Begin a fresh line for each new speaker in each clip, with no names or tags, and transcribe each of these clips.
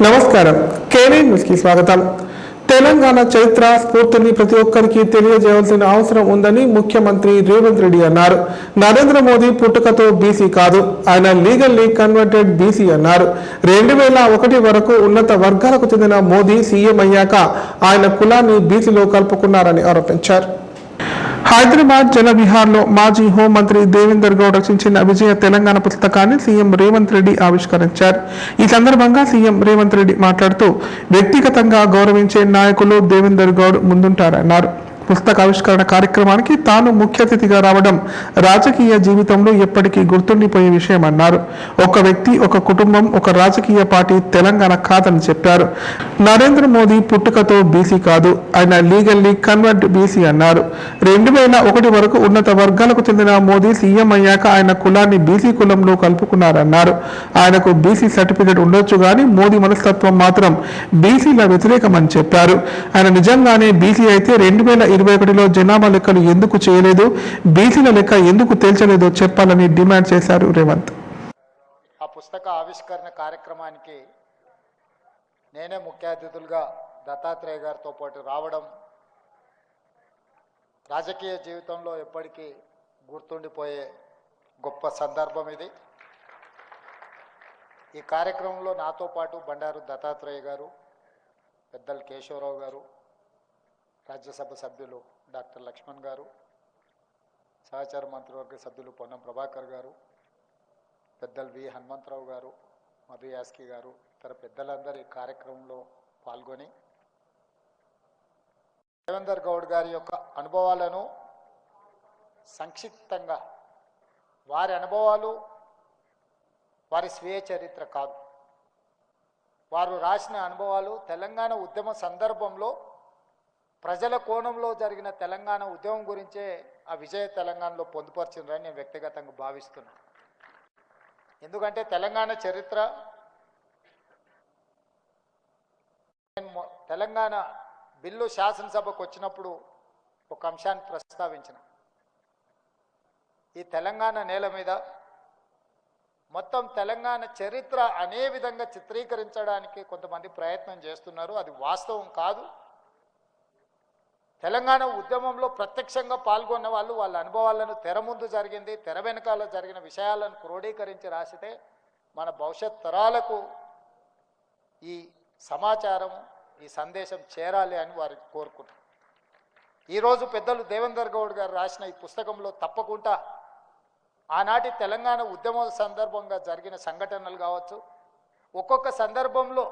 నమస్కారం KV news కి స్వాగతం. తెలంగాణ చరిత్ర స్ఫూర్తిని ప్రతి ఒక్కరికి తెలియజేయాల్సిన అవసరం ఉందని ముఖ్యమంత్రి రేవంత్ రెడ్డి అన్నారు. నరేంద్ర మోదీ పుట్టుకతో బీసీ కాదు, ఆయన లీగల్లీ కన్వర్టెడ్ బీసీ అన్నారు. 2001 వరకు ఉన్నత వర్గాలకు చెందిన మోదీ సీఎం అయ్యాక ఆయన కులాన్ని బీసీలో కలుపుకున్నారని ఆరోపించారు. హైదరాబాద్ జలవిహార్లో మాజీ హోంమంత్రి దేవేందర్ గౌడ్ రచించిన విజయ తెలంగాణ పుస్తకాన్ని సీఎం రేవంత్ రెడ్డి ఆవిష్కరించారు. ఈ సందర్భంగా సీఎం రేవంత్ రెడ్డి మాట్లాడుతూ వ్యక్తిగతంగా గౌరవించే నాయకులు దేవేందర్ గౌడ్ ముందుంటారన్నారు. పుస్తక ఆవిష్కరణ కార్యక్రమానికి తాను ముఖ్య అతిథిగా రావడం రాజకీయ జీవితంలో ఎప్పటికీ గుర్తుండిపోయే విషయమన్నారు. ఒక వ్యక్తి, ఒక కుటుంబం, ఒక రాజకీయ పార్టీ తెలంగాణ కాదని చెప్పారు. నరేంద్ర మోదీ పుట్టుకతో బీసీ కాదు, ఆయన లీగల్లీ కన్వర్ట్ బీసీ అన్నారు. 2001 వరకు ఉన్నత వర్గాలకు చెందిన మోదీ సీఎం అయ్యాక ఆయన కులాన్ని బీసీ కులంలో కలుపుకున్నారన్నారు. ఆయనకు బీసీ సర్టిఫికెట్ ఉండొచ్చు కానీ మోదీ మనస్తత్వం మాత్రం బీసీల వ్యతిరేకమని చెప్పారు. ఆయన నిజంగానే బీసీ అయితే 2021లో జనాభా లెక్కలు ఎందుకు చేయలేదు, బీసీల లెక్క ఎందుకు తేల్చలేదో చెప్పాలని డిమాండ్ చేశారు రేవంత్.
ఆ పుస్తక ఆవిష్కరణ కార్యక్రమానికి నేనే ముఖ్య అతిథులుగా దత్తాత్రేయ గారితో పాటు రావడం రాజకీయ జీవితంలో ఎప్పటికీ గుర్తుండిపోయే గొప్ప సందర్భం ఇది. ఈ కార్యక్రమంలో నాతో పాటు బండారు దత్తాత్రేయ గారు, పెద్దలు కేశవరావు గారు, రాజ్యసభ సభ్యులు డాక్టర్ లక్ష్మణ్ గారు, సహచార మంత్రివర్గ సభ్యులు పొన్నం ప్రభాకర్ గారు, పెద్దలు వి హనుమంతరావు గారు, మధు యాస్కి గారు, ఇతర పెద్దలందరూ ఈ కార్యక్రమంలో పాల్గొని దేవేందర్ గౌడ్ గారి యొక్క అనుభవాలను సంక్షిప్తంగా, వారి అనుభవాలు వారి స్వీయ చరిత్ర కాదు, వారు రాసిన అనుభవాలు తెలంగాణ ఉద్యమ సందర్భంలో ప్రజల కోణంలో జరిగిన తెలంగాణ ఉద్యమం గురించే ఆ విజయ తెలంగాణలో పొందుపరిచిందని నేను వ్యక్తిగతంగా భావిస్తున్నాను. ఎందుకంటే తెలంగాణ చరిత్ర, తెలంగాణ బిల్లు శాసనసభకు వచ్చినప్పుడు ఒక అంశాన్ని ప్రస్తావించిన, ఈ తెలంగాణ నేల మీద మొత్తం తెలంగాణ చరిత్ర అనే విధంగా చిత్రీకరించడానికి కొంతమంది ప్రయత్నం చేస్తున్నారు. అది వాస్తవం కాదు. తెలంగాణ ఉద్యమంలో ప్రత్యక్షంగా పాల్గొన్న వాళ్ళు వాళ్ళ అనుభవాలను తెర ముందు జరిగింది, తెర వెనకాల జరిగిన విషయాలను క్రోడీకరించి రాసితే మన భవిష్యత్ తరాలకు ఈ సమాచారం, ఈ సందేశం చేరాలి అని వారు కోరుకుంటారు. ఈరోజు పెద్దలు దేవేందర్ గౌడ్ గారు రాసిన ఈ పుస్తకంలో తప్పకుండా ఆనాటి తెలంగాణ ఉద్యమ సందర్భంగా జరిగిన సంఘటనలు కావచ్చు, ఒక్కొక్క సందర్భంలో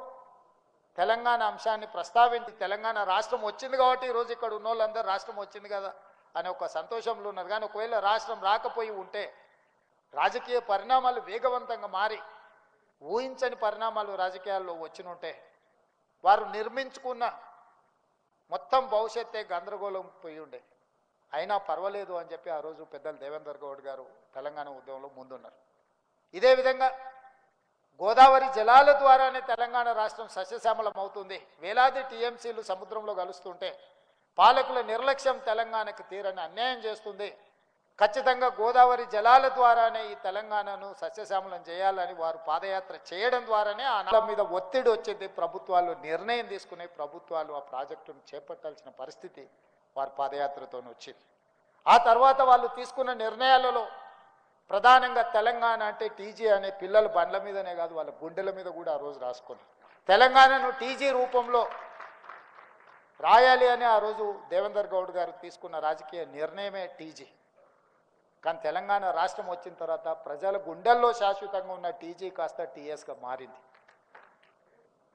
తెలంగాణ అంశాన్ని ప్రస్తావించి తెలంగాణ రాష్ట్రం వచ్చింది కాబట్టి ఈరోజు ఇక్కడ ఉన్న వాళ్ళందరూ రాష్ట్రం వచ్చింది కదా అనే ఒక సంతోషంలో ఉన్నారు. కానీ ఒకవేళ రాష్ట్రం రాకపోయి ఉంటే రాజకీయ పరిణామాలు వేగవంతంగా మారి ఊహించని పరిణామాలు రాజకీయాల్లో వచ్చినుంటే వారు నిర్మించుకున్న మొత్తం భవిష్యత్తే గందరగోళం పోయి ఉండే. అయినా పర్వాలేదు అని చెప్పి ఆ రోజు పెద్దలు దేవేందర్ గౌడ్ గారు తెలంగాణ ఉద్యమంలో ముందున్నారు. ఇదే విధంగా గోదావరి జలాల ద్వారానే తెలంగాణ రాష్ట్రం సస్యశ్యామలం అవుతుంది. వేలాది టీఎంసీలు సముద్రంలో కలుస్తుంటే పాలకుల నిర్లక్ష్యం తెలంగాణకు తీరని అన్యాయం చేస్తుంది. ఖచ్చితంగా గోదావరి జలాల ద్వారానే ఈ తెలంగాణను సస్యశ్యామలం చేయాలని వారు పాదయాత్ర చేయడం ద్వారానే ఆ నెల మీద ఒత్తిడి వచ్చింది. ప్రభుత్వాలు నిర్ణయం తీసుకునే ప్రభుత్వాలు ఆ ప్రాజెక్టును చేపట్టాల్సిన పరిస్థితి వారి పాదయాత్రతో వచ్చింది. ఆ తర్వాత వాళ్ళు తీసుకున్న నిర్ణయాలలో ప్రధానంగా తెలంగాణ అంటే టీజీ అనే పిల్లల బండ్ల మీదనే కాదు, వాళ్ళ గుండెల మీద కూడా ఆ రోజు రాసుకున్నారు. తెలంగాణను టీజీ రూపంలో రాయాలి అని ఆ రోజు దేవేందర్ గౌడ్ గారు తీసుకున్న రాజకీయ నిర్ణయమే టీజీ. కానీ తెలంగాణ రాష్ట్రం వచ్చిన తర్వాత ప్రజల గుండెల్లో శాశ్వతంగా ఉన్న టీజీ కాస్త టీఎస్గా మారింది.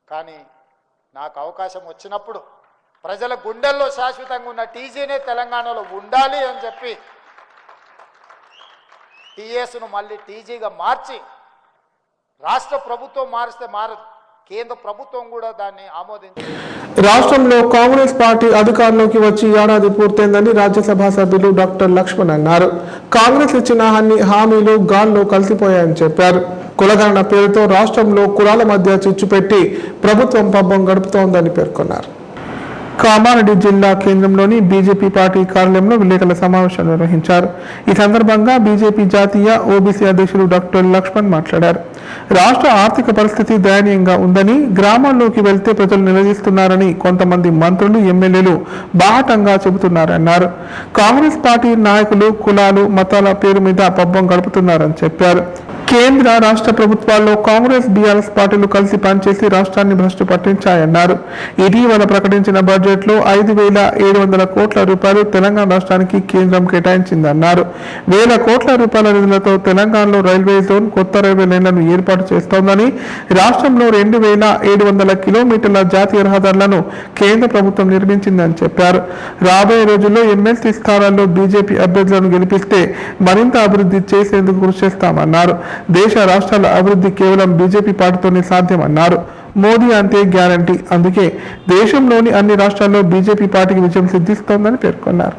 కానీ నాకు అవకాశం వచ్చినప్పుడు ప్రజల గుండెల్లో శాశ్వతంగా ఉన్న టీజీనే తెలంగాణలో ఉండాలి అని చెప్పి టీఎస్ను మళ్ళీ టీజీగా మార్చి, రాష్ట్ర ప్రభుత్వం మారిస్తే మారదు, కేంద్ర ప్రభుత్వం కూడా దాన్ని ఆమోదించింది.
రాష్ట్రంలో కాంగ్రెస్ పార్టీ అధికారంలోకి వచ్చి ఏడాది పూర్తయిందని రాజ్యసభ సభ్యులు డాక్టర్ లక్ష్మణ్ అన్నారు. కాంగ్రెస్ ఇచ్చిన అన్ని హామీలు గాల్లో కలిసిపోయాయని చెప్పారు. కులగణన పేరుతో రాష్ట్రంలో కులాల మధ్య చిచ్చు పెట్టి ప్రభుత్వం పబ్బం గడుపుతోందని పేర్కొన్నారు. కామారెడ్డి జిల్లా కేంద్రంలోని బీజేపీ పార్టీ కార్యాలయంలో విలేకరుల సమావేశం నిర్వహించారు. ఈ సందర్భంగా బీజేపీ జాతీయ ఓబీసీ అధ్యక్షులు డాక్టర్ లక్ష్మణ్ మాట్లాడారు. రాష్ట్ర ఆర్థిక పరిస్థితి దయనీయంగా ఉందని, గ్రామాల్లోకి వెళ్తే ప్రజలు నిలదీస్తున్నారని కొంతమంది మంత్రులు, ఎమ్మెల్యేలు బాహటంగా చెబుతున్నారన్నారు. కాంగ్రెస్ పార్టీ నాయకులు కులాలు, మతాల పేరు మీద పబ్బం గడుపుతున్నారని చెప్పారు. కేంద్ర రాష్ట్ర ప్రభుత్వాల్లో కాంగ్రెస్, బీఆర్ఎస్ పార్టీలు కలిసి పనిచేసి రాష్ట్రాన్ని భ్రష్టు పట్టించాయన్నారు. ఇటీవల ప్రకటించిన బడ్జెట్లో 5,700 కోట్ల రూపాయలు తెలంగాణ రాష్ట్రానికి కేంద్రం కేటాయించిందన్నారు. 1,000 కోట్ల రూపాయల నిధులతో తెలంగాణలో రైల్వే జోన్, కొత్త రైల్వే లైన్లను ఏర్పాటు చేస్తోందని, రాష్ట్రంలో 2,700 కిలోమీటర్ల జాతీయ రహదారులను కేంద్ర ప్రభుత్వం నిర్మించిందని చెప్పారు. రాబోయే రోజుల్లో ఎమ్మెల్సీ స్థానాల్లో బీజేపీ అభ్యర్థులను గెలిపిస్తే మరింత అభివృద్ధి చేసేందుకు కృషి చేస్తామన్నారు. దేశ రాష్ట్రాల అభివృద్ధి కేవలం బీజేపీ పార్టీతోనే సాధ్యమన్నారు. మోదీ అంతే గ్యారంటీ, అందుకే దేశంలోని అన్ని రాష్ట్రాల్లో బీజేపీ పార్టీకి విజయం సిద్ధిస్తోందని పేర్కొన్నారు.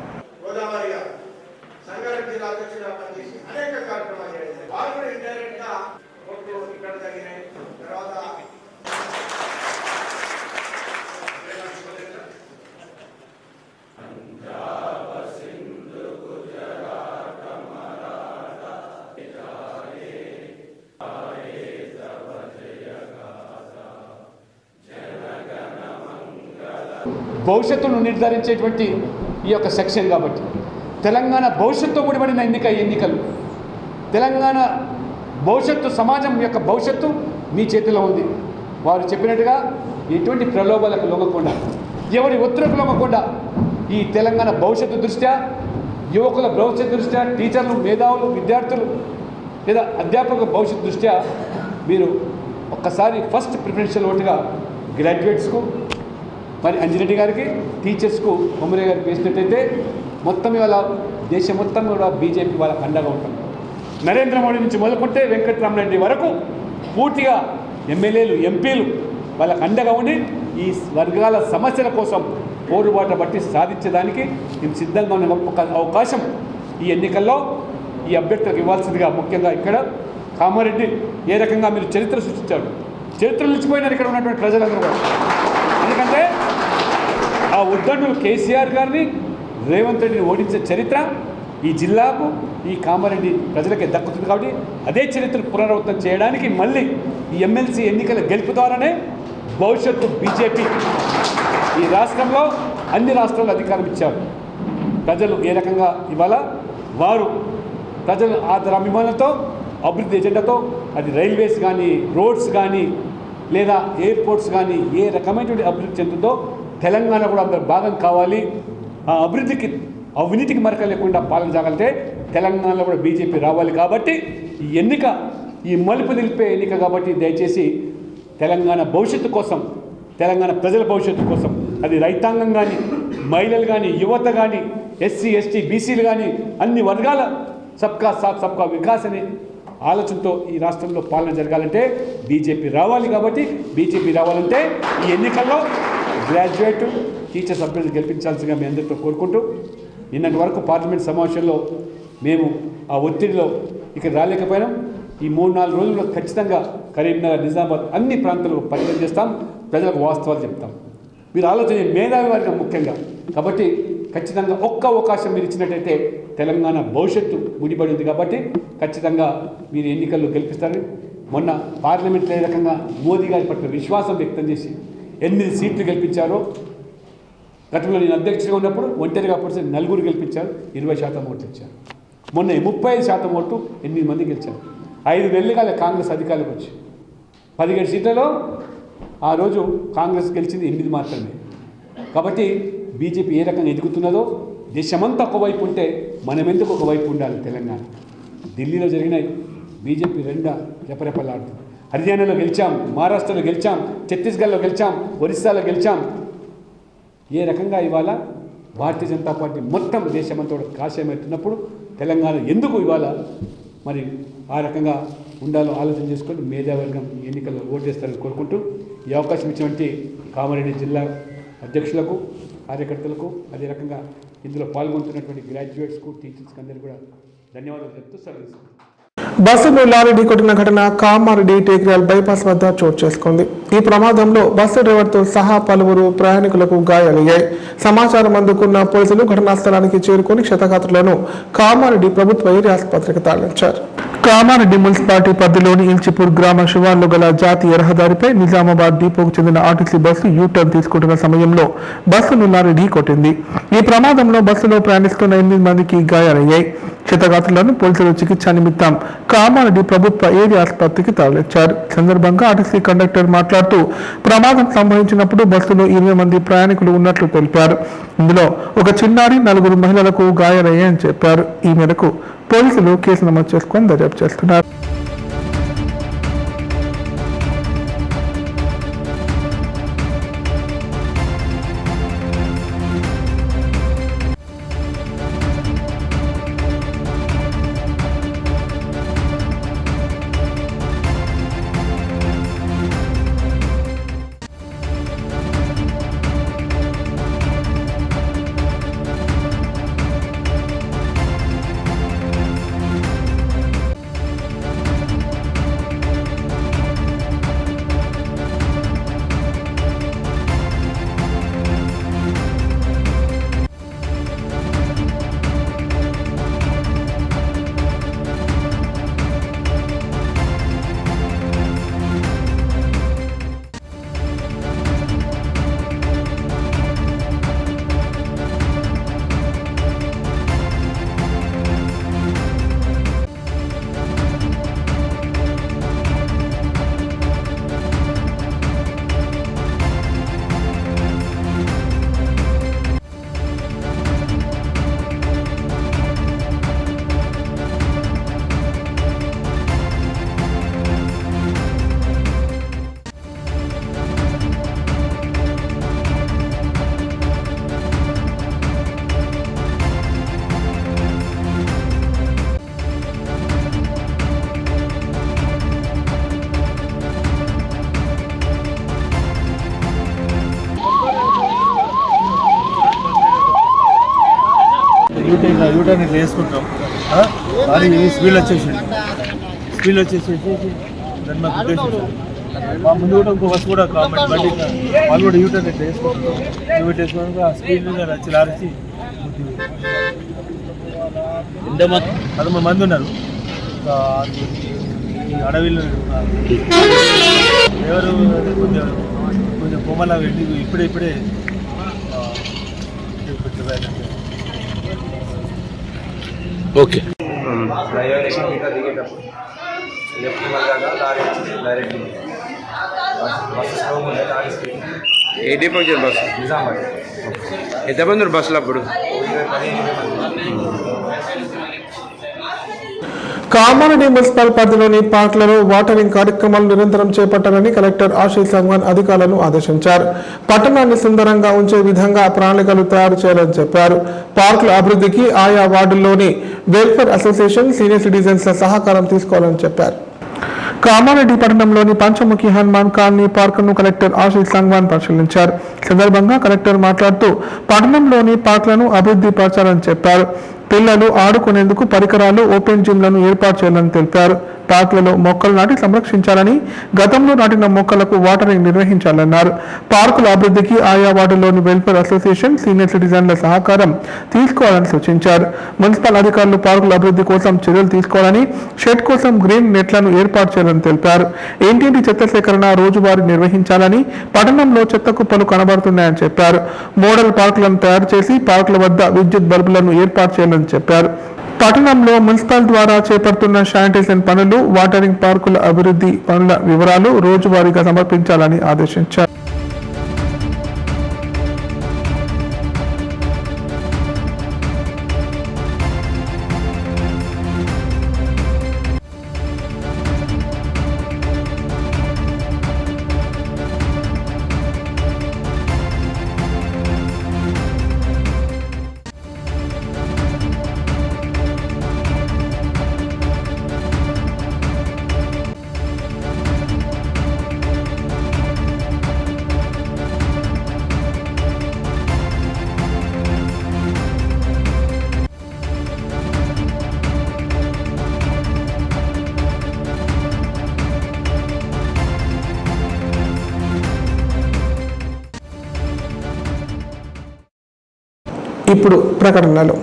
భవిష్యత్తును నిర్ధారించేటువంటి ఈ యొక్క సెక్షన్ కాబట్టి తెలంగాణ భవిష్యత్తు ముడిపడిన ఎన్నికలు తెలంగాణ భవిష్యత్తు, సమాజం యొక్క భవిష్యత్తు మీ చేతిలో ఉంది. వారు చెప్పినట్టుగా ఎటువంటి ప్రలోభాలకు లొంగకుండా, ఎవరి ఒత్తిడికి లొంగకుండా ఈ తెలంగాణ భవిష్యత్తు దృష్ట్యా, యువకుల భవిష్యత్తు దృష్ట్యా, టీచర్లు, మేధావులు, విద్యార్థులు లేదా అధ్యాపకుల భవిష్యత్తు దృష్ట్యా మీరు ఒక్కసారి ఫస్ట్ ప్రిఫరెన్షియల్ ఓటుగా గ్రాడ్యుయేట్స్కు, మరి అంజిరెడ్డి గారికి, టీచర్స్కు, కొమరే గారికి వేసినట్టయితే మొత్తం ఇవాళ దేశం మొత్తం కూడా బీజేపీ వాళ్ళకి అండగా ఉంటుంది. నరేంద్ర మోడీ నుంచి మొదలుకుంటే వెంకటరామరెడ్డి వరకు పూర్తిగా ఎమ్మెల్యేలు, ఎంపీలు వాళ్ళకి అండగా ఉండి ఈ వర్గాల సమస్యల కోసం పోరుబాట బట్టి సాధించడానికి మేము సిద్ధంగా ఉన్న ఒక అవకాశం ఈ ఎన్నికల్లో ఈ అభ్యర్థులకు ఇవ్వాల్సిందిగా, ముఖ్యంగా ఇక్కడ కామారెడ్డి ఏ రకంగా మీరు చరిత్ర సృష్టించారు, చరిత్ర నిలిచిపోయినారు ఇక్కడ ఉన్నటువంటి ప్రజలందరూ కూడా. ఎందుకంటే ఆ ఉద్దండులు కేసీఆర్ గారిని, రేవంత్ రెడ్డిని ఓడించే చరిత్ర ఈ జిల్లాకు, ఈ కామారెడ్డి ప్రజలకే దక్కుతుంది. కాబట్టి అదే చరిత్రను పునరావృతం చేయడానికి మళ్ళీ ఈ ఎమ్మెల్సీ ఎన్నికల గెలుపు ద్వారానే భవిష్యత్తు బీజేపీ ఈ రాష్ట్రంలో, అన్ని రాష్ట్రాల్లో అధికారం ఇచ్చారు. ప్రజలు ఏ రకంగా ఇవాళ వారు ప్రజల ఆదరాభిమానంతో, అభివృద్ధి ఎజెండాతో, అది రైల్వేస్ కానీ, రోడ్స్ కానీ, లేదా ఎయిర్పోర్ట్స్ కానీ ఏ రకమైనటువంటి అభివృద్ధి చెందుతుందో తెలంగాణ కూడా అందరు భాగం కావాలి. ఆ అభివృద్ధికి, అవినీతికి మరక లేకుండా పాలన సాగాలంటే తెలంగాణలో కూడా బీజేపీ రావాలి. కాబట్టి ఈ ఎన్నిక, ఈ మలుపు నిలిపే ఎన్నిక కాబట్టి దయచేసి తెలంగాణ భవిష్యత్తు కోసం, తెలంగాణ ప్రజల భవిష్యత్తు కోసం, అది రైతాంగం కానీ, మహిళలు కానీ, యువత కానీ, ఎస్సీ, ఎస్టీ, బీసీలు కానీ, అన్ని వర్గాల సబ్కా సాత్ సబ్కా వికాస్ అనే ఆలోచనతో ఈ రాష్ట్రంలో పాలన జరగాలంటే బీజేపీ రావాలి. కాబట్టి బీజేపీ రావాలంటే ఈ ఎన్నికల్లో గ్రాడ్యుయేట్, టీచర్స్ అభ్యర్థులు గెలిపించాల్సిందిగా మీ అందరితో కోరుకుంటూ, నిన్నటి వరకు పార్లమెంట్ సమావేశంలో మేము ఆ ఒత్తిడిలో ఇక్కడ రాలేకపోయినాం. ఈ 3-4 రోజుల్లో ఖచ్చితంగా కరీంనగర్, నిజామాబాద్ అన్ని ప్రాంతాలకు పర్యటన చేస్తాం, ప్రజలకు వాస్తవాలు చెప్తాం. మీరు ఆలోచన మేధావి వారిగా ముఖ్యంగా. కాబట్టి ఖచ్చితంగా ఒక్క అవకాశం మీరు ఇచ్చినట్టయితే తెలంగాణ భవిష్యత్తు ముడిపడింది. కాబట్టి ఖచ్చితంగా మీరు ఎన్నికల్లో గెలిపిస్తారని, మొన్న పార్లమెంట్లో ఏ రకంగా మోదీ గారి పట్ల విశ్వాసం వ్యక్తం చేసి 8 సీట్లు గెలిపించారో, గతంలో నేను అధ్యక్షుడిగా ఉన్నప్పుడు ఒంటరిగా పొడిచి 4 గెలిపించారు, 20% ఓట్లు ఇచ్చారు. మొన్న 35% ఓట్లు 8 మంది గెలిచారు. 5 నెలలుగా కాంగ్రెస్ అధికారులకు వచ్చి 17 సీట్లలో ఆ రోజు కాంగ్రెస్ గెలిచింది 8 మాత్రమే. కాబట్టి బీజేపీ ఏ రకంగా ఎదుగుతున్నదో, దేశమంతా ఒకవైపు ఉంటే మనం ఎందుకు ఒకవైపు ఉండాలి? తెలంగాణ, ఢిల్లీలో జరిగినాయి, బీజేపీ రెపరెపలాడుతుంది. హర్యానాలో గెలిచాం, మహారాష్ట్రలో గెలిచాం, ఛత్తీస్గఢ్లో గెలిచాం, ఒరిస్సాలో గెలిచాం. ఏ రకంగా ఇవాళ భారతీయ జనతా పార్టీ మొత్తం దేశమంతా కాషాయమవుతున్నప్పుడు తెలంగాణ ఎందుకు ఇవాళ మరి ఆ రకంగా ఉండాలో ఆలోచన చేసుకొని మేధావర్గం ఎన్నికల్లో ఓటు చేస్తారని కోరుకుంటూ, ఈ అవకాశం ఇచ్చినటువంటి కామారెడ్డి జిల్లా అధ్యక్షులకు, కార్యకర్తలకు, అదే రకంగా ఇందులో పాల్గొంటున్నటువంటి గ్రాడ్యుయేట్స్కు, టీచర్స్కి అందరికీ కూడా ధన్యవాదాలు చెప్తూ సెలవు.
బస్సును లారీ ఢీకొట్టిన ఘటన కామారెడ్డి టేక్రియాల్ బైపాస్ వద్ద చోటు చేసుకుంది. ఈ ప్రమాదంలో బస్సు డ్రైవర్తో సహా పలువురు ప్రయాణికులకు గాయాలయ్యాయి. సమాచారం అందుకున్న పోలీసులు ఘటనా స్థలానికి చేరుకుని క్షతగాత్రులను కామారెడ్డి ప్రభుత్వ ఏరియా ఆసుపత్రికి తరలించారు. కామారెడ్డి మున్సిపాలిటీ పరిధిలోని ఇల్చిపూర్ గ్రామ శివార్లో గల జాతీయ రహదారిపై నిజామాబాద్ డిపోకు చెందిన ఆర్టీసీ బస్సు యూటర్న్ తీసుకుంటున్న సమయంలో బస్సును లారీ ఢీకొట్టింది. ఈ ప్రమాదంలో బస్సులో ప్రయాణిస్తున్న 8 మందికి గాయాలయ్యాయి. క్షతగాత్రులను పోలీసులు చికిత్స నిమిత్తం కామారెడ్డి ప్రభుత్వ ఏరియా ఆసుపత్రికి తరలించారు. సందర్భంగా ఆర్టీసీ కండక్టర్ మాట్లాడుతూ ప్రమాదం సంభవించినప్పుడు బస్సులో 20 మంది ప్రయాణికులు ఉన్నట్లు తెలిపారు. ఇందులో ఒక చిన్నారి 4 మహిళలకు గాయాలయ్యాయని చెప్పారు. ఈ మేరకు పోలీసులు కేసు నమోదు చేసుకొని దర్యాప్తు చేస్తున్నారు.
యూటర్న్ ఇట్లా వేసుకుంటాం. అది స్పీడ్ వచ్చేసి దాన్ని మాకు ఉద్దేశించాం. మా ముందు కూడా ఇంకో బస్సు కూడా కామెంట్ బండి వాళ్ళు కూడా యూటర్న్ ఇట్లా వేసుకుంటున్నాం. యూటర్న్ వేసుకున్నాక ఆ స్పీడ్ మీద వచ్చి లారిచి 13 మంది ఉన్నారు. ఈ అడవిలో ఎవరు కొంచెం కొమ్మలా వెళ్ళి ఇప్పుడే
ఓకే
దిగేటప్పుడు లెఫ్ట్ మళ్ళా లారీ డైరెక్ట్ బస్సు స్లో ఉంది. లారీ స్పీడ్
ఏ డిపో వచ్చింది బస్సు?
నిజామాబాద్.
ఎంతమంది ఉన్నారు బస్సులో అప్పుడు?
15
కామారెడ్డి మున్సిపల్ పరిధిలోని పార్కులలో వాటరింగ్ కార్యక్రమాలు నిరంతరం చేపట్టాలని కలెక్టర్ ఆశీష్ సంగ్వాన్ అధికారులను ఆదేశించారు. పట్టణాన్ని సుందరంగా ఉంచే విధంగా ప్రణాళికలు తయారు చేయాలని చెప్పారు. పార్కుల అభివృద్ధికి ఆయా వార్డుల్లోని వెల్ఫేర్ అసోసియేషన్, సీనియర్ సిటిజన్స్ల సహకారం తీసుకోవాలని చెప్పారు. కామారెడ్డి పట్టణంలోని పంచముఖి హనుమాన్ కాలనీ పార్కును కలెక్టర్ ఆశీష్ సంగ్వాన్ పరిశీలించారు. సందర్భంగా కలెక్టర్ మాట్లాడుతూ పట్టణంలోని పార్కులను అభివృద్ధి పరచాలని చెప్పారు. పిల్లలు ఆడుకునేందుకు పరికరాలు, ఓపెన్ జిమ్లను ఏర్పాటు చేయాలని తెలిపారు. పార్కులలో మొక్కలు నాటి సంరక్షించాలని, గతంలో నాటిన మొక్కలకు వాటరింగ్ నిర్వహించాలన్నారు. పార్కుల అభివృద్ధికి ఆయా వార్డుల్లోని వెల్ఫేర్ అసోసియేషన్, సీనియర్ సిటిజన్ల సహకారం తీసుకోవాలని సూచించారు. మున్సిపల్ అధికారులు పార్కుల అభివృద్ధి కోసం చర్యలు తీసుకోవాలని, షెడ్ కోసం గ్రీన్ నెట్లను ఏర్పాటు చేయాలని తెలిపారు. ఇంటింటి చెత్త సేకరణ రోజువారీ నిర్వహించాలని, పట్టణంలో చెత్త కుప్పలు కనబడుతున్నాయని చెప్పారు. మోడల్ పార్కులను తయారు చేసి పార్కుల వద్ద విద్యుత్ బల్బులను ఏర్పాటు చేయాలని చెప్పారు. పట్టణంలో మున్సిపల్ ద్వారా చేపడుతున్న శానిటేషన్ పనులు, వాటరింగ్ పార్కుల అభివృద్ధి పనుల వివరాలు రోజువారీగా సమర్పించాలని ఆదేశించారు. ఇప్పుడు ప్రకటనలు.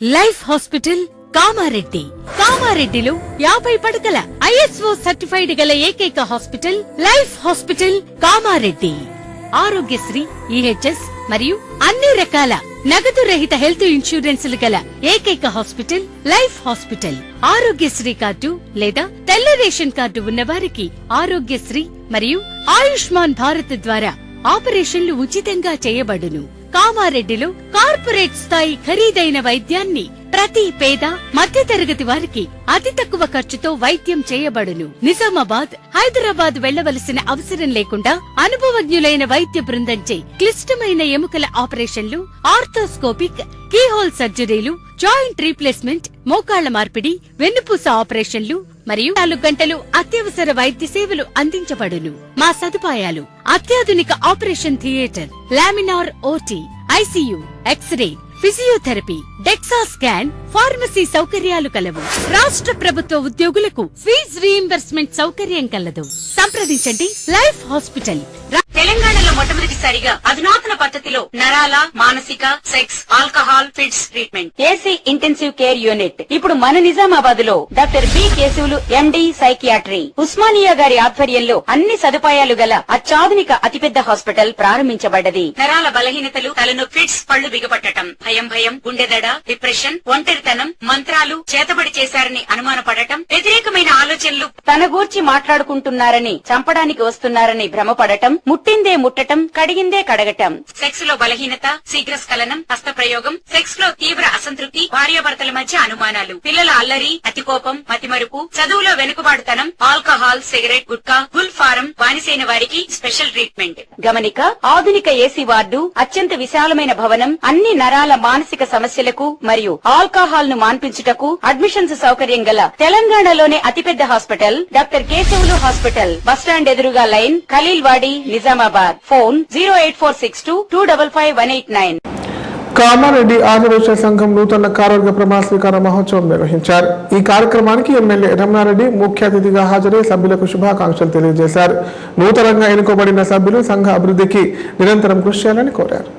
Life hospital Kamareddy. కామారెడ్డిలో 50 పడకల ISO సర్టిఫైడ్ గల ఏకైక hospital life hospital Kamareddy. Aarogyasri, EHS మరియు అన్ని రకాల నగదు రహిత హెల్త్ ఇన్సూరెన్సులు గల ఏకైక hospital life hospital. Aarogyasri card లేదా తెల్ల రేషన్ కార్డు ఉన్నవారికి ఆరోగ్యశ్రీ మరియు ఆయుష్మాన్ భారత్ ద్వారా ఆపరేషన్లు ఉచితంగా చేయబడును. కామారెడ్డిలో కార్పొరేట్ స్థాయి ఖరీదైన వైద్యాన్ని ప్రతి పేద మధ్యతరగతి వారికి అతి తక్కువ ఖర్చుతో వైద్యం చేయబడును. నిజామాబాద్, హైదరాబాద్ వెళ్లవలసిన అవసరం లేకుండా అనుభవజ్ఞులైన వైద్య బృందంచే క్లిష్టమైన ఎముకల ఆపరేషన్లు, ఆర్థోస్కోపిక్, కీహోల్ సర్జరీలు, జాయింట్ రీప్లేస్మెంట్, మోకాళ్ల మార్పిడి, వెన్నుపూస ఆపరేషన్లు మరియు 4 గంటలు అత్యవసర వైద్య సేవలు అందించబడును. మా సదుపాయాలు: అత్యాధునిక operation theatre, laminar OT, ICU, x-ray, physiotherapy, DEXA scan, pharmacy సౌకర్యాలు కలవు. రాష్ట్ర ప్రభుత్వ ఉద్యోగులకు ఫీజు రీయింబర్స్మెంట్ సౌకర్యం కలదు. సంప్రదించండి లైఫ్ హాస్పిటల్. తెలంగాణలో మొట్టమొదటిసారిగా అధునాతన పద్ధతిలో నరాల, మానసిక, sex, alcohol, fits treatment, AC intensive care unit ఇప్పుడు మన నిజామాబాద్ లో doctor B Keshavulu MD psychiatry, Osmania గారి ఆధ్వర్యంలో అన్ని సదుపాయాలు గల అత్యాధునిక అతిపెద్ద హాస్పిటల్ ప్రారంభించబడ్డది. నరాల బలహీనతలు, తలనొప్పి, ఫిట్స్, పళ్లు బిగపట్టడం, భయం, గుండెదడ, డిప్రెషన్, ఒంటరితనం, మంత్రాలు చేతబడి చేశారని అనుమానపడటం, వ్యతిరేకమైన ఆలోచనలు, తన గూర్చి మాట్లాడుకుంటున్నారని, చంపడానికి వస్తున్నారని భ్రమపడటం, ముట్టిందే ముట్టటం, కడిగిందే కడగటం, సెక్స్ లో బలహీనత, శీఘ్రస్ఖలనం, హస్తప్రయోగం, సెక్స్ లో తీవ్ర అసంతృప్తి, భార్యాభర్తల మధ్య అనుమానాలు, పిల్లల అల్లరి, అతికోపం, మతిమరుపు, చదువులో వెనుకబాటుతనం, alcohol, cigarette, gutka, Gul form బానిసైన వారికి స్పెషల్ ట్రీట్మెంట్. గమనిక: ఆధునిక ఏసీ వార్డు, అత్యంత విశాలమైన భవనం, అన్ని నరాల మానసిక సమస్యలకు మరియు ఆల్కహాల్ ను మాన్పించుటకు అడ్మిషన్స్ సౌకర్యం గల తెలంగాణలోనే అతిపెద్ద hospital doctor Keshavulu hospital. Bus stand ఎదురుగా లైన్, ఖలీల్వాడి, నిజామాబాద్. ఫోన్ 08462255189.
కామారెడ్డి ఆదివాసీ సంఘం నూతన కార్యవర్గ ప్రమాణ స్వీకార మహోత్సవం నిర్వహించారు. ఈ కార్యక్రమానికి ఎమ్మెల్యే రమణారెడ్డి ముఖ్య అతిథిగా హాజరై సభ్యులకు శుభాకాంక్షలు తెలియజేశారు. నూతనంగా ఎన్నుకోబడిన సభ్యులు సంఘ అభివృద్ధికి నిరంతరం కృషి చేయాలని కోరారు.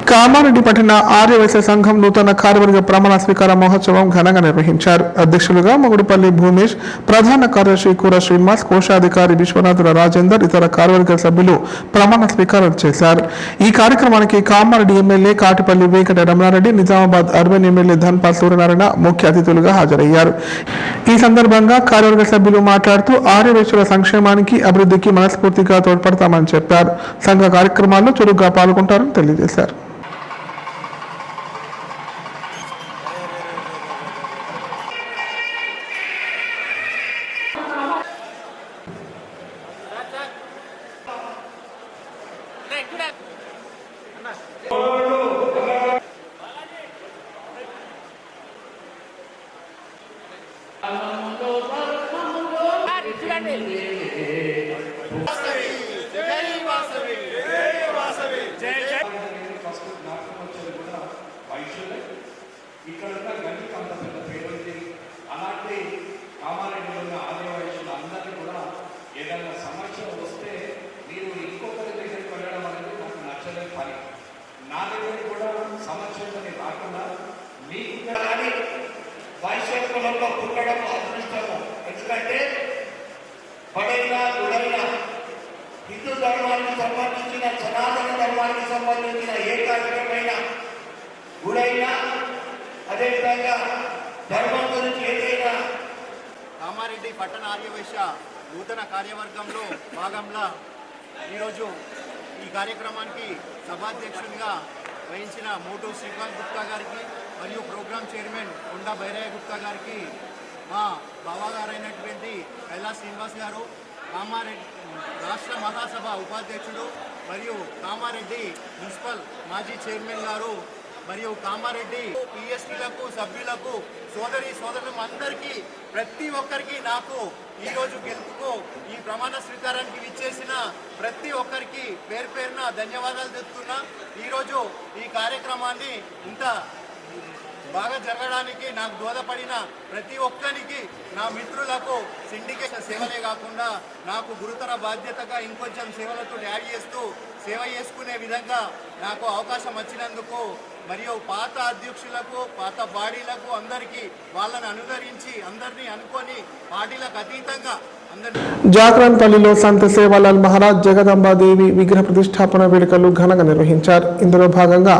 కామారెడ్డి పట్టణ ఆర్యవైశ్య సంఘం నూతన కార్యవర్గ ప్రమాణ స్వీకార మహోత్సవం ఘనంగా నిర్వహించారు. అధ్యక్షులుగా మొగుడుపల్లి భూమేష్, ప్రధాన కార్యదర్శి కూర శ్రీనివాస్, కోశాధికారి విశ్వనాథుల రాజేందర్, ఇతర కార్యవర్గ సభ్యులు ప్రమాణ స్వీకారం చేశారు. ఈ కార్యక్రమానికి Kamareddy MLA Katipalli Venkata Ramana Reddy, Nizamabad urban MLA Dhanpal Suryanarayana ముఖ్య అతిథులుగా హాజరయ్యారు. ఈ సందర్భంగా కార్యవర్గ సభ్యులు మాట్లాడుతూ ఆర్యవైశ్యుల సంక్షేమానికి, అభివృద్ధికి మనస్ఫూర్తిగా తోడ్పడతామని చెప్పారు. సంఘ కార్యక్రమాల్లో చురుగ్గా పాల్గొంటారని తెలియజేశారు.
వైశ్యకులంలో పుట్టడం అదృష్టము. ఎందుకంటే పడైనా గుడైనా హిందూ ధర్మానికి సంబంధించిన, సనాతన ధర్మానికి సంబంధించిన ఏ కార్యక్రమైనా, గుడైనా, అదేవిధంగా ధర్మం గురించి ఏదైనా.
కామారెడ్డి పట్టణ ఆర్యవైశ్య నూతన కార్యవర్గంలో భాగంగా ఈరోజు ఈ కార్యక్రమానికి సభాధ్యక్షునిగా వహించిన మోటూ శ్రీకాంత్ గుప్తా గారికి మరియు ప్రోగ్రామ్ చైర్మన్ కొండా బైరయ్య గుప్తా గారికి, మా బావగారైనటువంటి కైలాస్ శ్రీనివాస్ గారు, కామారెడ్డి రాష్ట్ర మహాసభ ఉపాధ్యక్షుడు మరియు కామారెడ్డి మున్సిపల్ మాజీ చైర్మన్ గారు మరియు కామారెడ్డి పిఎస్టీలకు సభ్యులకు, సోదరులు అందరికీ, ప్రతి ఒక్కరికి, నాకు ఈరోజు గెలుపుకు ఈ ప్రమాణ స్వీకారానికి విచ్చేసిన ప్రతి ఒక్కరికి పేరు పేరున ధన్యవాదాలు చెప్తున్నా. ఈరోజు ఈ కార్యక్రమాన్ని ఇంత బాగా జరగడానికి నాకు దోహదపడిన ప్రతి ఒక్కరికి, నా మిత్రులకు సిండికేట్ సేవలే కాకుండా నాకు గురుతర బాధ్యతగా ఇంకొంచెం సేవలతో యాడ్ చేస్తూ సేవ చేసుకునే విధంగా నాకు అవకాశం వచ్చినందుకు మరియు పాత అధ్యక్షులకు, పాత బాడీలకు అందరికీ వాళ్ళని అనుసరించి అందరినీ అనుకొని పార్టీలకు అతీతంగా
జాక్రాన్పల్లిలో సంత సేవాలాల్ మహారాజ్ జగదంబాదేవి విగ్రహ ప్రతిష్టాపన వేడుకలు ఘనంగా నిర్వహించారు. ఇందులో భాగంగా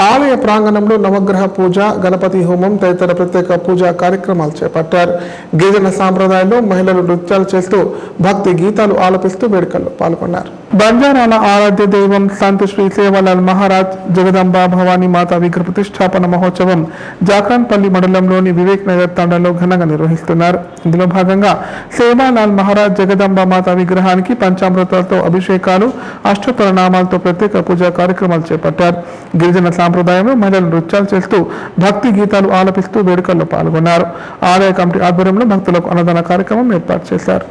ఆలయ ప్రాంగణంలో నవగ్రహ పూజ, గణపతి హోమం తదితర ప్రత్యేక పూజా కార్యక్రమాలు చేపట్టారు. గిరిజన సాంప్రదాయంలో మహిళలు నృత్యాలు చేస్తూ భక్తి గీతాలు ఆలపిస్తూ వేడుకల్లో పాల్గొన్నారు. బంజారాల ఆరాధ్య దైవం సంత శ్రీ సేవాలాల్ మహారాజ్ జగదంబ భవానీ మాత విగ్రహ ప్రతిష్టాపన మహోత్సవం జాక్రాన్పల్లి మండలంలోని వివేక్ నగర్ తండాలో ఘనంగా నిర్వహిస్తున్నారు. ఇందులో భాగంగా సేవాలాల్ మహారాజ్ జగదంబ మాత విగ్రహానికి పంచామృతాలతో అభిషేకాలు, అష్టోత్తర నామాలతో ప్రత్యేక పూజా కార్యక్రమాలు చేపట్టారు. గిరిజన సాంప్రదాయంలో మహిళలు నృత్యాలు చేస్తూ భక్తి గీతాలు ఆలపిస్తూ వేడుకల్లో పాల్గొన్నారు. ఆలయ కమిటీ ఆధ్వర్యంలో భక్తులకు అన్నదాన కార్యక్రమం ఏర్పాటు చేశారు.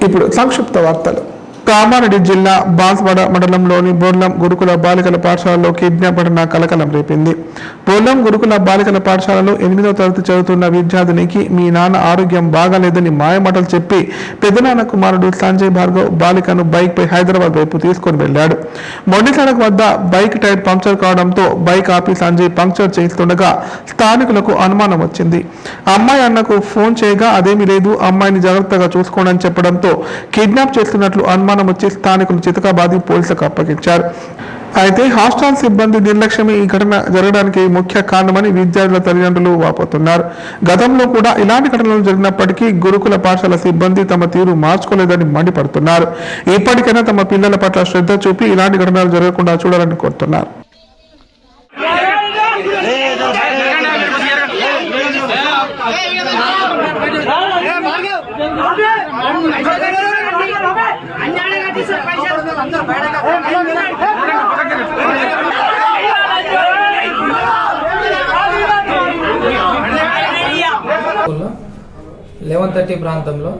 ఇప్పుడు సంక్షిప్త వార్తలు. కామారెడ్డి జిల్లా బాన్స్వాడ మండలంలోని బోర్లం గురుకుల బాలికల పాఠశాలలో కిడ్నాప్ ఘటన కలకలం రేపింది. బోర్లం గురుకుల బాలికల పాఠశాలలో 8వ తరగతి చదువుతున్న విద్యార్థినికి మీ నాన్న ఆరోగ్యం బాగాలేదని మాయమాటలు చెప్పి పెద్దనాన్న కుమారుడు సంజయ్ భార్గవ్ బాలికను బైక్ పై హైదరాబాద్ వైపు తీసుకొని వెళ్లాడు. మొండి సడక్ వద్ద బైక్ టైర్ పంక్చర్ కావడంతో బైక్ ఆపి సంజయ్ పంక్చర్ చేస్తుండగా స్థానికులకు అనుమానం వచ్చింది. అమ్మాయి అన్నకు ఫోన్ చేయగా అదేమీ లేదు, అమ్మాయిని జాగ్రత్తగా చూసుకోండి అని చెప్పడంతో కిడ్నాప్ చేస్తున్నట్లు అనుమానం వచ్చి స్థానికులు చితకాబాది పోలీసులకు అప్పగించారు. అయితే హాస్టల్ సిబ్బంది నిర్లక్ష్యమే ఈ ఘటన జరగడానికి ముఖ్య కారణమని విద్యార్థుల తల్లిదండ్రులు వాపోతున్నారు. గతంలో కూడా ఇలాంటి ఘటనలు జరిగినప్పటికీ గురుకుల పాఠశాల సిబ్బంది తమ తీరు మార్చుకోలేదని మండిపడుతున్నారు. ఇప్పటికైనా తమ పిల్లల పట్ల శ్రద్ధ చూపి ఇలాంటి ఘటనలు జరగకుండా చూడాలని కోరుతున్నారు.
లెవెన్ ప్రాంతంలో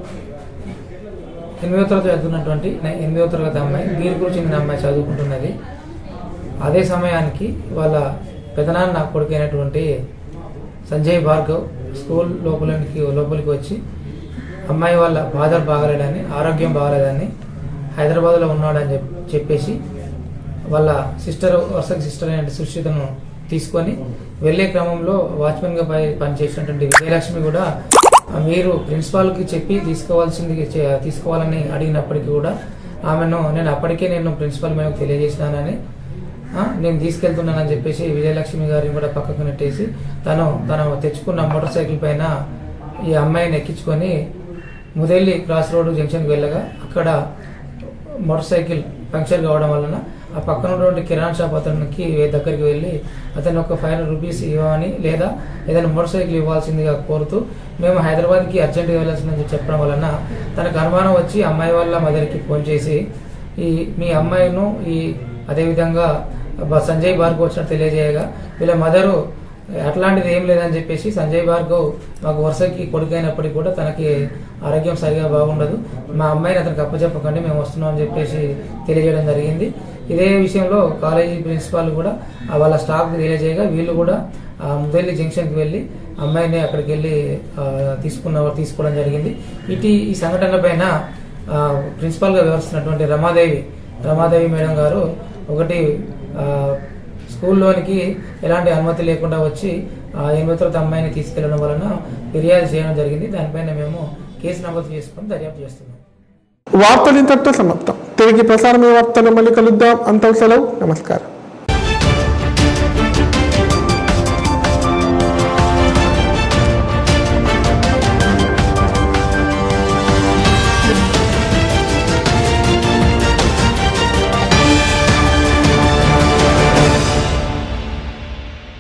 8వ తరగతి చదువుతున్నటువంటి 8వ తరగతి అమ్మాయి గీర్కు చెందిన అమ్మాయి చదువుకుంటున్నది. అదే సమయానికి వాళ్ళ పెదనాన్న కొడుకైనటువంటి సంజయ్ భార్గవ్ స్కూల్ లోపలికి వచ్చి అమ్మాయి వాళ్ళ ఫాదర్ బాగలేదని, ఆరోగ్యం బాగలేదని, హైదరాబాద్లో ఉన్నాడని చెప్పేసి వాళ్ళ వరుసకి సిస్టర్ అయిన సుశ్రితను తీసుకొని వెళ్ళే క్రమంలో వాచ్మెన్గా పనిచేసినటువంటి విజయలక్ష్మి కూడా మీరు ప్రిన్సిపాల్కి చెప్పి తీసుకోవాలని అడిగినప్పటికీ కూడా ఆమెను నేను ప్రిన్సిపాల్ మేరకు తెలియజేసినానని, నేను తీసుకెళ్తున్నానని చెప్పేసి విజయలక్ష్మి గారిని కూడా పక్కకు నెట్టేసి తను తెచ్చుకున్న మోటార్ సైకిల్ పైన ఈ అమ్మాయిని ఎక్కించుకొని ముదెల్లి క్రాస్ రోడ్ జంక్షన్కి వెళ్ళగా అక్కడ మోటార్ సైకిల్ పంక్చర్ కావడం వలన ఆ పక్కన ఉన్నటువంటి కిరాణా షాప్ అతనికి దగ్గరికి వెళ్ళి అతను ఒక 500 రూపీస్ ఇవ్వమని లేదా ఏదైనా మోటార్ సైకిల్ ఇవ్వాల్సిందిగా కోరుతూ మేము హైదరాబాద్కి అర్జెంట్గా వెళ్ళాల్సిందని చెప్పడం వలన తనకు అనుమానం వచ్చి అమ్మాయి వాళ్ళ మదర్కి ఫోన్ చేసి మీ అమ్మాయిను అదేవిధంగా సంజయ్ భార్గవ్ వచ్చినట్టు తెలియజేయగా వీళ్ళ మదరు అట్లాంటిది ఏం లేదని చెప్పేసి సంజయ్ భార్గవ్ మాకు వరుసకి కొడుకైనప్పటికీ కూడా తనకి ఆరోగ్యం సరిగా బాగుండదు, మా అమ్మాయిని అతనికి అప్పచెప్పకండి, మేము వస్తున్నాం అని చెప్పేసి తెలియజేయడం జరిగింది. ఇదే విషయంలో కాలేజీ ప్రిన్సిపాల్ కూడా వాళ్ళ స్టాఫ్కి తెలియజేయగా వీళ్ళు కూడా ముదల్లి జంక్షన్కి వెళ్ళి అమ్మాయిని అక్కడికి వెళ్ళి తీసుకోవడం జరిగింది. ఈ సంఘటన పైన ప్రిన్సిపాల్గా వ్యవహరిస్తున్నటువంటి రమాదేవి మేడం గారు ఒకటి స్కూల్లోనికి ఎలాంటి అనుమతి లేకుండా వచ్చి 8వ తరగతి అమ్మాయిని తీసుకెళ్లడం వలన ఫిర్యాదు చేయడం జరిగింది. దానిపైన మేము కేసు నమోదు చేసుకుని దర్యాప్తు చేస్తున్నాం.
వార్తలు ఇంతటితో సమాప్తం. తిరిగి ప్రసారమే వార్తలు మళ్ళీ కలుద్దాం. అంతం సెలవు. నమస్కారం.